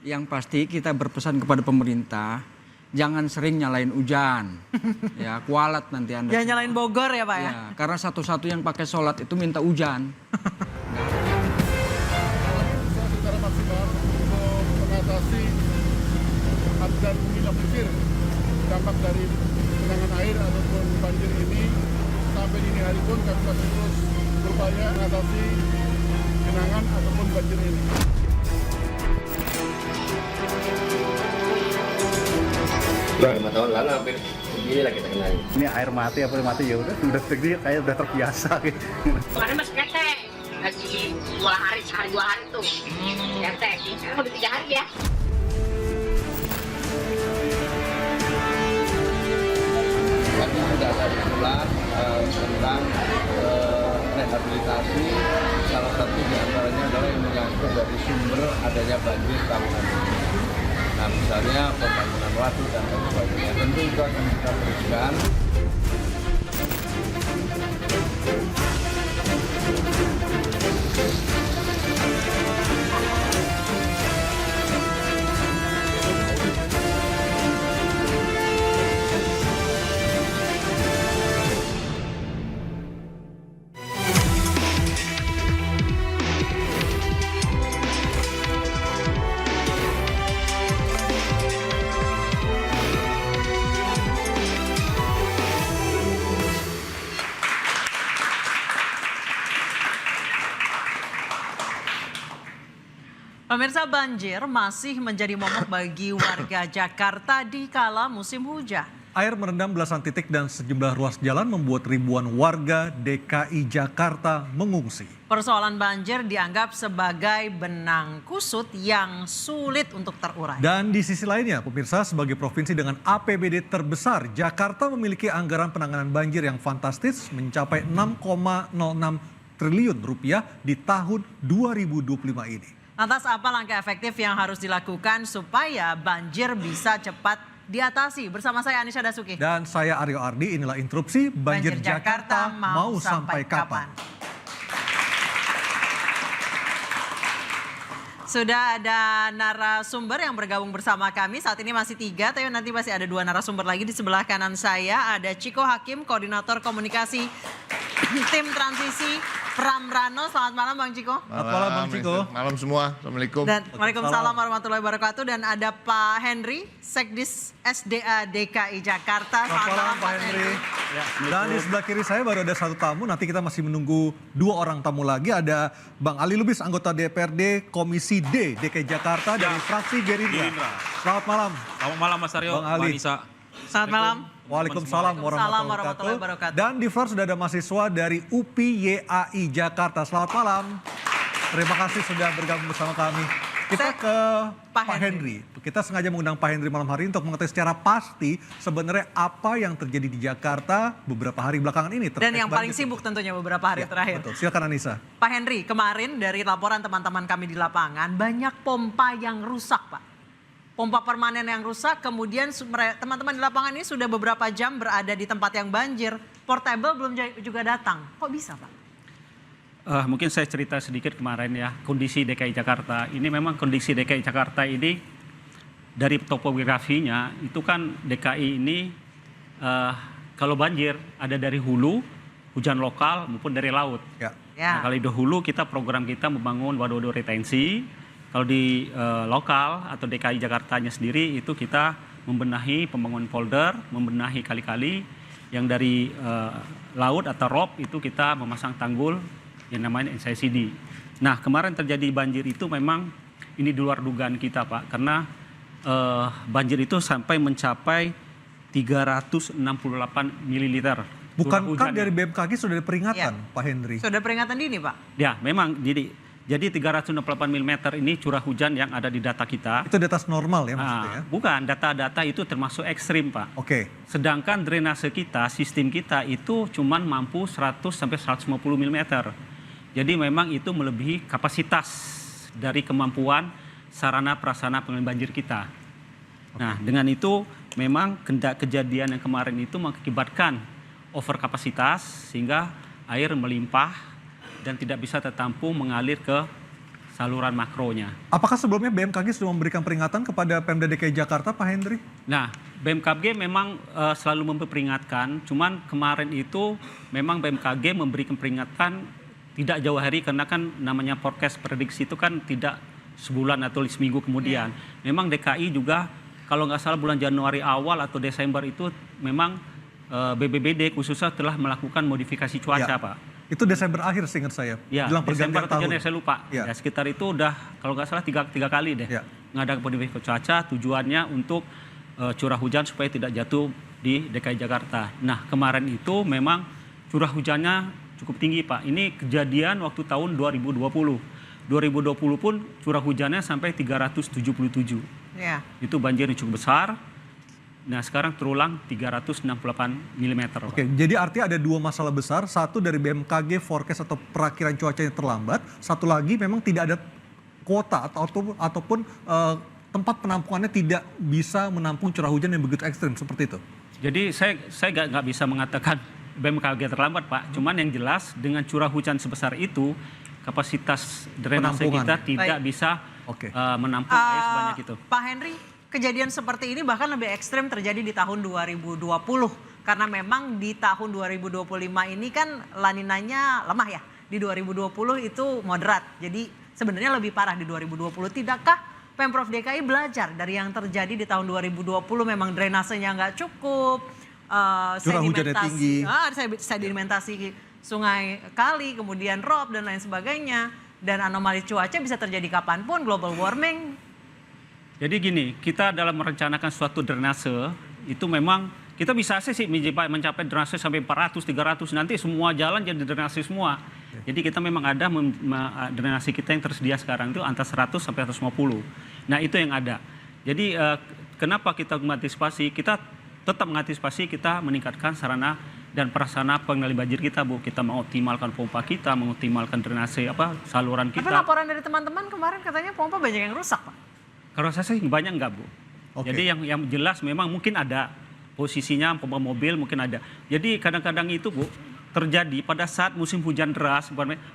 Yang pasti kita berpesan kepada pemerintah, jangan sering nyalain hujan. Ya, kualat nanti Anda. Jangan nyalain Bogor ya Pak ya? Ya, karena satu-satu yang pakai sholat itu minta hujan. Secara maksimal untuk mengatasi dan minimalisir dampak dari genangan air ataupun banjir ini, sampai dini hari pun kami masih terus berupaya mengatasi genangan ataupun banjir ini. Udah 5 tahun lalu hampir begini lah kita kenal. Ini air mati apa mati ya udah segini kayak udah terbiasa gitu. Kemarin masih ketek, lagi 2 hari, sehari 2 hari tuh ketek. Sekarang udah 3 hari ya. Kami sudah ada usulan tentang rehabilitasi. Salah satu diantaranya adalah yang menyangkut dari sumber adanya banjir tahunan ini. Nah, misalnya pembangunan waduk dan lain sebagainya. Tentu itu akan kita teruskan. Pemirsa, banjir masih menjadi momok bagi warga Jakarta di kala musim hujan. Air merendam belasan titik dan sejumlah ruas jalan membuat ribuan warga DKI Jakarta mengungsi. Persoalan banjir dianggap sebagai benang kusut yang sulit untuk terurai. Dan di sisi lainnya, pemirsa, sebagai provinsi dengan APBD terbesar, Jakarta memiliki anggaran penanganan banjir yang fantastis mencapai 6,06 triliun rupiah di tahun 2025 ini. Lantas apa langkah efektif yang harus dilakukan supaya banjir bisa cepat diatasi? Bersama saya Anisha Dasuki. Dan saya Aryo Ardi, inilah interupsi Banjir Jakarta mau sampai kapan? Sudah ada narasumber yang bergabung bersama kami. Saat ini masih 3, tapi nanti masih ada 2 narasumber lagi. Di sebelah kanan saya ada Ciko Hakim, Koordinator Komunikasi Tim Transisi Pramrano. Selamat malam Bang Ciko. Selamat malam Bang Ciko. Malam semua, Assalamualaikum. Dan Waalaikumsalam warahmatullahi wabarakatuh. Dan ada Pak Henry, Sekdis SDA DKI Jakarta. Selamat malam Pak Henry. Dan di sebelah kiri saya baru ada 1 tamu, nanti kita masih menunggu 2 orang tamu lagi. Ada Bang Ali Lubis, anggota DPRD Komisi D DKI Jakarta dari fraksi Gerindra. Selamat malam. Selamat malam Mas Aryo, Bang Ali. Mbak Nisa. Selamat malam. Waalaikumsalam warahmatullahi wabarakatuh. Dan di front sudah ada mahasiswa dari UPI YAI Jakarta. Selamat malam. Terima kasih sudah bergabung bersama kami. Kita ke Pak Henry. Kita sengaja mengundang Pak Henry malam hari ini untuk mengetahui secara pasti sebenarnya apa yang terjadi di Jakarta beberapa hari belakangan ini. Dan yang paling sibuk tentunya beberapa hari terakhir. Betul. Silakan Anissa. Pak Henry, kemarin dari laporan teman-teman kami di lapangan, banyak pompa yang rusak Pak. Pompa permanen yang rusak, kemudian teman-teman di lapangan ini sudah beberapa jam berada di tempat yang banjir. Portable belum juga datang. Kok bisa Pak? Mungkin saya cerita sedikit kemarin ya, kondisi DKI Jakarta. Ini memang kondisi DKI Jakarta ini dari topografinya itu kan DKI ini kalau banjir ada dari hulu, hujan lokal maupun dari laut. Ya. Ya. Nah, kalau di hulu kita program kita membangun waduk-waduk retensi. Kalau di lokal atau DKI Jakartanya sendiri itu kita membenahi pembangunan polder, membenahi kali-kali yang dari laut atau ROP itu kita memasang tanggul yang namanya NCICD. Nah kemarin terjadi banjir itu memang ini di luar dugaan kita Pak, karena banjir itu sampai mencapai 368 mililiter. Bukankah dari BMKG sudah ada peringatan Pak Henry? Sudah peringatan dini Pak? Ya memang jadi 368 mm ini curah hujan yang ada di data kita. Itu di atas normal ya maksudnya ya? Bukan, data-data itu termasuk ekstrim Pak. Oke. Sedangkan drainase kita, sistem kita itu cuman mampu 100 sampai 150 mm. Jadi memang itu melebihi kapasitas dari kemampuan sarana prasarana pengendalian banjir kita. Nah dengan itu memang kejadian yang kemarin itu mengakibatkan over kapasitas sehingga air melimpah dan tidak bisa tertampung mengalir ke saluran makronya. Apakah sebelumnya BMKG sudah memberikan peringatan kepada Pemda DKI Jakarta, Pak Hendri? Nah, BMKG memang selalu memperingatkan, cuman kemarin itu memang BMKG memberikan peringatan tidak jauh hari, karena kan namanya forecast prediksi itu kan tidak sebulan atau seminggu kemudian. Memang DKI juga kalau nggak salah bulan Januari awal atau Desember itu memang BBBD khususnya telah melakukan modifikasi cuaca, Pak. Itu Desember akhir seingat saya, Ya, jelang Desember pergantian atau tahun. Januari saya lupa. Ya. Ya, sekitar itu udah kalau nggak salah tiga kali deh ngadakan modifikasi cuaca, tujuannya untuk curah hujan supaya tidak jatuh di DKI Jakarta. Nah, kemarin itu memang curah hujannya cukup tinggi, Pak. Ini kejadian waktu tahun 2020. 2020 pun curah hujannya sampai 377. Ya. Itu banjir yang cukup besar. Nah, sekarang terulang 368 mm. Oke, jadi artinya ada dua masalah besar. Satu dari BMKG forecast atau perakiran cuaca yang terlambat. Satu lagi memang tidak ada kuota ataupun tempat penampungannya tidak bisa menampung curah hujan yang begitu ekstrim seperti itu. Jadi saya nggak bisa mengatakan BMKG terlambat, Pak. Cuman yang jelas dengan curah hujan sebesar itu, kapasitas drainase kita tidak bisa menampung air sebanyak itu. Pak Henry, kejadian seperti ini bahkan lebih ekstrim terjadi di tahun 2020. Karena memang di tahun 2025 ini kan laninanya lemah ya. Di 2020 itu moderat. Jadi sebenarnya lebih parah di 2020. Tidakkah Pemprov DKI belajar dari yang terjadi di tahun 2020? Memang drainasenya nggak cukup. Curah hujannya tinggi. Sedimentasi sungai kali, kemudian rob dan lain sebagainya. Dan anomali cuaca bisa terjadi kapanpun, global warming. Jadi gini, kita dalam merencanakan suatu drainase itu memang kita bisa sih mencapai drainase sampai 400, 300, nanti semua jalan jadi drainase semua. Jadi kita memang ada drainase kita yang tersedia sekarang itu antara 100 sampai 150. Nah, itu yang ada. Jadi kenapa kita mengantisipasi? Kita tetap mengantisipasi, kita meningkatkan sarana dan prasarana pengendali banjir kita, Bu. Kita mengoptimalkan pompa kita, mengoptimalkan drainase saluran kita. Tapi laporan dari teman-teman kemarin katanya pompa banyak yang rusak, Pak. Kalau saya sih banyak enggak, Bu. Jadi yang jelas memang mungkin ada posisinya pompa mobil mungkin ada. Jadi kadang-kadang itu, Bu, terjadi pada saat musim hujan deras,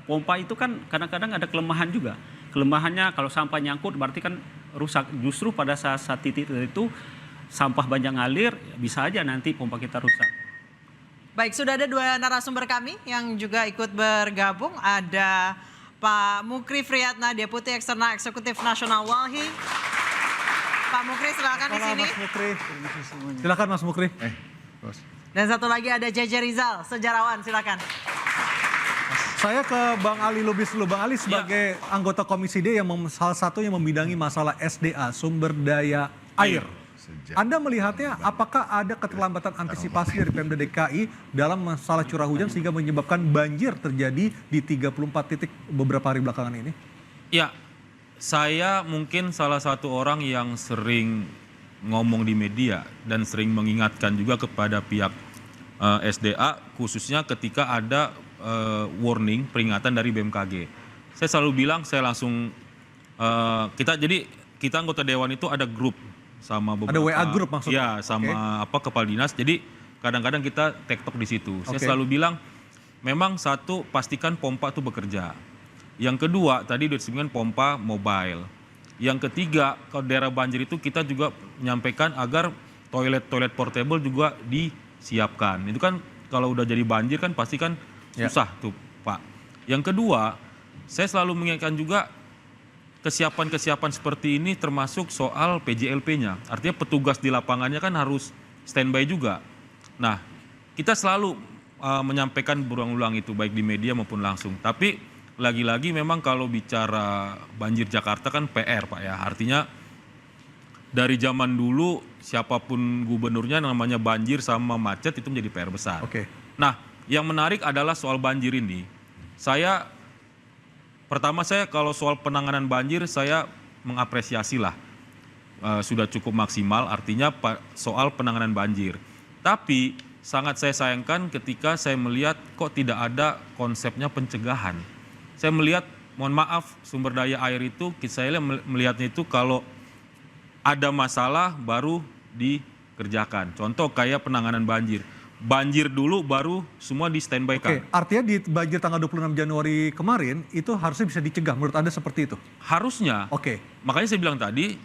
pompa itu kan kadang-kadang ada kelemahan juga. Kelemahannya kalau sampah nyangkut berarti kan rusak. Justru pada saat titik itu sampah banyak ngalir, bisa aja nanti pompa kita rusak. Baik, sudah ada dua narasumber kami yang juga ikut bergabung. Ada Pak Mukri Friyatna, Deputi Eksternal Eksekutif Nasional Walhi. Pak Mukri, silakan di sini. Mas Mukri. Silakan Mas Mukri. Dan satu lagi ada JJ Rizal, sejarawan, silakan. Saya ke Bang Ali Lubis dulu. Bang Ali sebagai anggota Komisi D yang salah satunya membidangi masalah SDA, sumber daya air. Anda melihatnya apakah ada keterlambatan antisipasi dari Pemda DKI dalam masalah curah hujan sehingga menyebabkan banjir terjadi di 34 titik beberapa hari belakangan ini? Ya, saya mungkin salah satu orang yang sering ngomong di media dan sering mengingatkan juga kepada pihak SDA khususnya ketika ada warning, peringatan dari BMKG. Saya selalu bilang, saya langsung, kita anggota Dewan itu ada grup sama beberapa. Ada WA grup maksudnya? Ya, sama kepala dinas. Jadi kadang-kadang kita tektok di situ. Saya selalu bilang, memang satu, pastikan pompa itu bekerja. Yang kedua, tadi disebutkan pompa mobile. Yang ketiga, kalau daerah banjir itu kita juga menyampaikan agar toilet portable juga disiapkan. Itu kan kalau udah jadi banjir kan pasti kan susah tuh, Pak. Yang kedua, saya selalu mengingatkan juga kesiapan-kesiapan seperti ini termasuk soal PJLP-nya. Artinya petugas di lapangannya kan harus standby juga. Nah, kita selalu menyampaikan berulang-ulang itu baik di media maupun langsung. Tapi lagi-lagi memang kalau bicara banjir Jakarta kan PR, Pak ya. Artinya dari zaman dulu siapapun gubernurnya namanya banjir sama macet itu menjadi PR besar. Nah, yang menarik adalah soal banjir ini. Pertama saya kalau soal penanganan banjir saya mengapresiasi lah. Sudah cukup maksimal artinya soal penanganan banjir. Tapi sangat saya sayangkan ketika saya melihat kok tidak ada konsepnya pencegahan. Saya melihat, mohon maaf, sumber daya air itu, saya melihatnya itu kalau ada masalah baru dikerjakan. Contoh kayak penanganan banjir. banjir dulu baru semua di standby kan. Oke, artinya di banjir tanggal 26 Januari kemarin itu harusnya bisa dicegah, menurut Anda seperti itu? Harusnya. Oke. Makanya saya bilang tadi,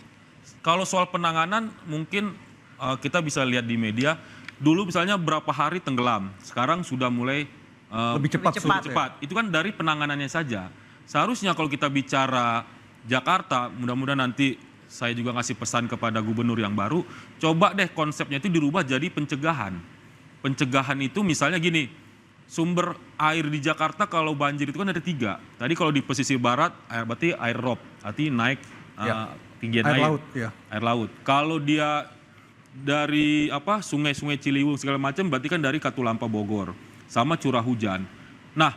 kalau soal penanganan mungkin kita bisa lihat di media, dulu misalnya berapa hari tenggelam, sekarang sudah mulai Lebih cepat. Itu kan dari penanganannya saja. Seharusnya kalau kita bicara Jakarta, mudah-mudahan nanti saya juga ngasih pesan kepada gubernur yang baru, coba deh konsepnya itu dirubah jadi pencegahan. Pencegahan itu misalnya gini, sumber air di Jakarta kalau banjir itu kan ada 3. Tadi kalau di pesisir barat, berarti air rob, arti naik tinggian Air air. laut, ya. Air laut. Kalau dia dari sungai-sungai Ciliwung segala macam, berarti kan dari Katulampa Bogor, sama curah hujan. Nah,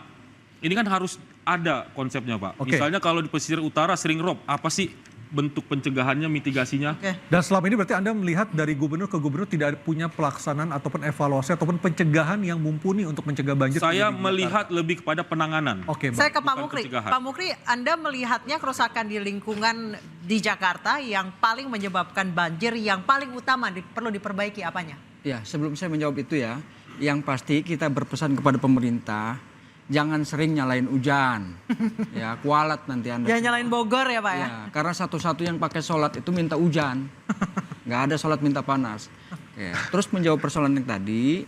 ini kan harus ada konsepnya Pak. Oke. Misalnya kalau di pesisir utara sering rob, apa sih bentuk pencegahannya, mitigasinya? Dan selama ini berarti Anda melihat dari gubernur ke gubernur tidak punya pelaksanaan ataupun evaluasi ataupun pencegahan yang mumpuni untuk mencegah banjir? Saya terjadi di melihat lebih kepada penanganan. Oke, Saya ke Pak Bukan Mukri. pencegahan. Pak Mukri, Anda melihatnya kerusakan di lingkungan di Jakarta yang paling menyebabkan banjir, yang paling utama perlu diperbaiki apanya? Ya, sebelum saya menjawab itu ya, yang pasti kita berpesan kepada pemerintah, jangan sering nyalain hujan. Ya, kualat nanti Anda. Jangan nyalain Bogor ya Pak ya? Ya, karena satu-satu yang pakai sholat itu minta hujan. Nggak ada sholat minta panas. Ya, terus menjawab persoalan yang tadi,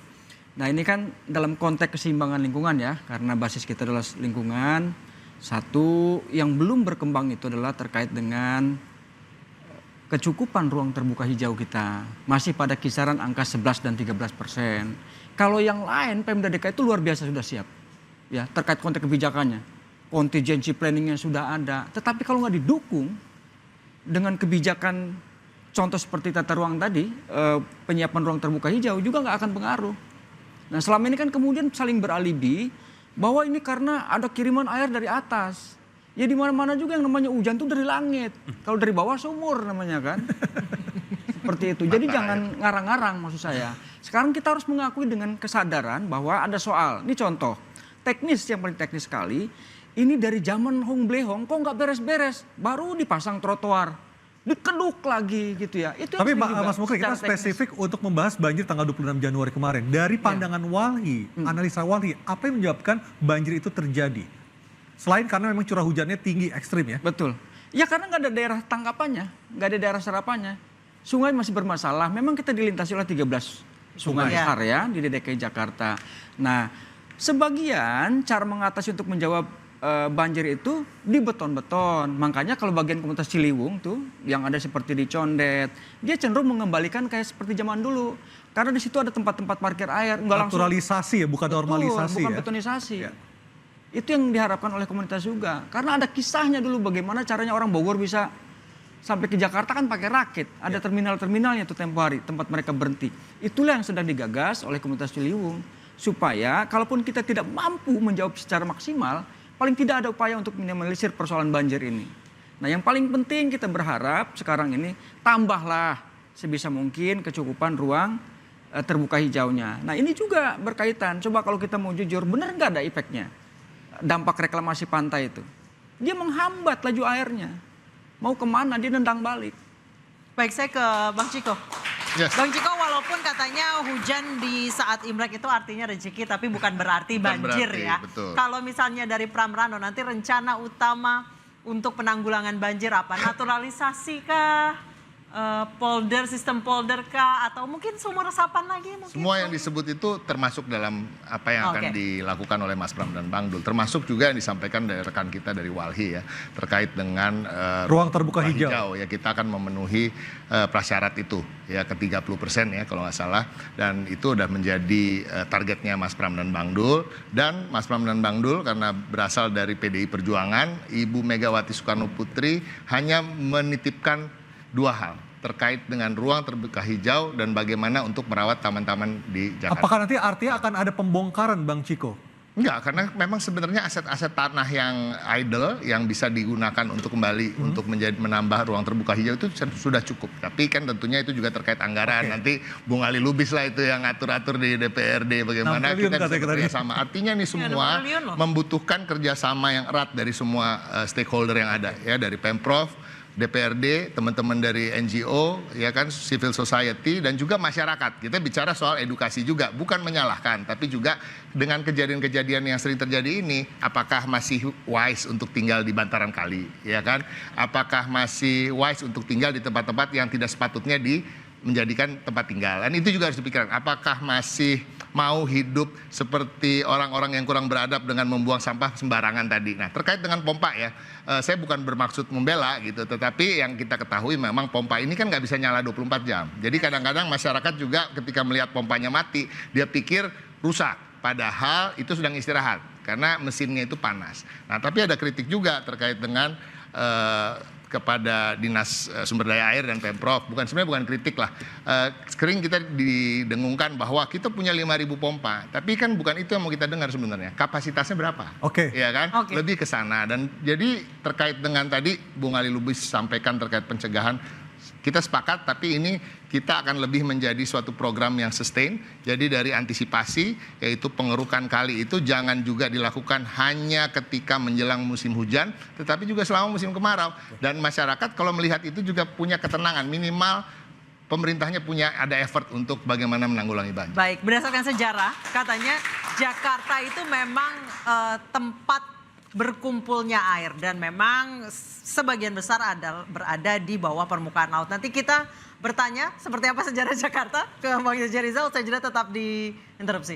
nah ini kan dalam konteks keseimbangan lingkungan ya, karena basis kita adalah lingkungan. Satu yang belum berkembang itu adalah terkait dengan kecukupan ruang terbuka hijau kita. Masih pada kisaran angka 11 dan 13%. Kalau yang lain, Pemda DKI itu luar biasa sudah siap. Ya, terkait konteks kebijakannya, contingency planningnya sudah ada. Tetapi kalau nggak didukung dengan kebijakan contoh seperti tata ruang tadi, penyiapan ruang terbuka hijau juga nggak akan pengaruh. Nah, selama ini kan kemudian saling beralibi bahwa ini karena ada kiriman air dari atas. Ya di mana-mana juga yang namanya hujan tuh dari langit. Kalau dari bawah sumur namanya kan. Seperti itu. Jadi jangan ngarang-ngarang maksud saya. Sekarang kita harus mengakui dengan kesadaran bahwa ada soal. Ini contoh. Teknis yang paling teknis sekali, ini dari zaman Hong Blehong kok nggak beres-beres, baru dipasang trotoar, dikeduk lagi gitu ya. Itu Tapi yang juga Mas Mukri, kita secara spesifik untuk membahas banjir tanggal 26 Januari kemarin. Dari pandangan Walhi, analisa Walhi, apa yang menyebabkan banjir itu terjadi? Selain karena memang curah hujannya tinggi, ekstrim ya? Betul. Ya karena nggak ada daerah tangkapannya, nggak ada daerah serapannya. Sungai masih bermasalah, memang kita dilintasi oleh 13 sungai besar ya di DKI Jakarta. Nah, sebagian cara mengatasi untuk menjawab banjir itu di beton-beton. Makanya kalau bagian komunitas Ciliwung tuh yang ada seperti di Condet, dia cenderung mengembalikan kayak seperti zaman dulu. Karena di situ ada tempat-tempat parkir air, enggak langsung Naturalisasi ya, bukan normalisasi bukan ya? betonisasi. Ya. Itu yang diharapkan oleh komunitas juga. Karena ada kisahnya dulu bagaimana caranya orang Bogor bisa sampai ke Jakarta kan pakai rakit. Ada terminal-terminalnya tuh tempo hari, tempat mereka berhenti. Itulah yang sedang digagas oleh komunitas Ciliwung. Supaya kalaupun kita tidak mampu menjawab secara maksimal, paling tidak ada upaya untuk minimalisir persoalan banjir ini. Nah yang paling penting kita berharap sekarang ini tambahlah sebisa mungkin kecukupan ruang terbuka hijaunya. Nah ini juga berkaitan, coba kalau kita mau jujur, benar nggak ada efeknya? Dampak reklamasi pantai itu. Dia menghambat laju airnya. Mau kemana dia nendang balik. Baik, saya ke Bang Ciko. Yes. Bang Ciko, walaupun katanya hujan di saat Imlek itu artinya rezeki, tapi bukan berarti banjir berarti, ya. betul. Kalau misalnya dari Pramrano, nanti rencana utama untuk penanggulangan banjir apa? Naturalisasi kah? Sistem polder kah? Atau mungkin sumur resapan lagi? Mungkin? Semua yang disebut itu termasuk dalam apa yang akan dilakukan oleh Mas Pram dan Bang Dul. Termasuk juga yang disampaikan dari rekan kita dari Walhi ya. Terkait dengan ruang terbuka hijau. Ya, kita akan memenuhi prasyarat itu ya ke 30% ya kalau nggak salah. Dan itu udah menjadi targetnya Mas Pram dan Bang Dul. Dan Mas Pram dan Bang Dul karena berasal dari PDI Perjuangan, Ibu Megawati Soekarno Putri hanya menitipkan 2 hal. Terkait dengan ruang terbuka hijau dan bagaimana untuk merawat taman-taman di Jakarta. Apakah nanti artinya akan ada pembongkaran Bang Ciko? Enggak, karena memang sebenarnya aset-aset tanah yang idle yang bisa digunakan untuk kembali untuk menambah ruang terbuka hijau itu sudah cukup. Tapi kan tentunya itu juga terkait anggaran. Nanti Bung Ali Lubis lah itu yang ngatur-atur di DPRD bagaimana kita bisa kerjasama. Artinya nih semua membutuhkan kerjasama yang erat dari semua stakeholder yang ada ya, dari Pemprov, DPRD, teman-teman dari NGO, ya kan, civil society, dan juga masyarakat. Kita bicara soal edukasi juga, bukan menyalahkan, tapi juga dengan kejadian-kejadian yang sering terjadi ini, apakah masih wise untuk tinggal di bantaran kali, ya kan? Apakah masih wise untuk tinggal di tempat-tempat yang tidak sepatutnya menjadikan tempat tinggal. Dan itu juga harus dipikirkan, apakah masih mau hidup seperti orang-orang yang kurang beradab dengan membuang sampah sembarangan tadi. Nah, terkait dengan pompa ya, saya bukan bermaksud membela gitu, tetapi yang kita ketahui memang pompa ini kan nggak bisa nyala 24 jam. Jadi kadang-kadang masyarakat juga ketika melihat pompanya mati, dia pikir rusak, padahal itu sedang istirahat karena mesinnya itu panas. Nah, tapi ada kritik juga terkait dengan kepada Dinas Sumber Daya Air dan Pemprov, sebenarnya bukan kritik lah. Sering kita didengungkan bahwa kita punya 5.000 pompa, tapi kan bukan itu yang mau kita dengar sebenarnya. Kapasitasnya berapa? Oke. Ya kan? Lebih ke sana. Dan jadi terkait dengan tadi Bung Ali Lubis sampaikan terkait pencegahan, kita sepakat, tapi ini kita akan lebih menjadi suatu program yang sustain. Jadi dari antisipasi, yaitu pengerukan kali itu jangan juga dilakukan hanya ketika menjelang musim hujan, tetapi juga selama musim kemarau. Dan masyarakat kalau melihat itu juga punya ketenangan, minimal pemerintahnya punya ada effort untuk bagaimana menanggulangi banjir. Baik, berdasarkan sejarah, katanya Jakarta itu memang tempat berkumpulnya air dan memang sebagian besar berada di bawah permukaan laut. Nanti kita bertanya seperti apa sejarah Jakarta ke Bang Jaja Rizal, usai jeda tetap di Interupsi.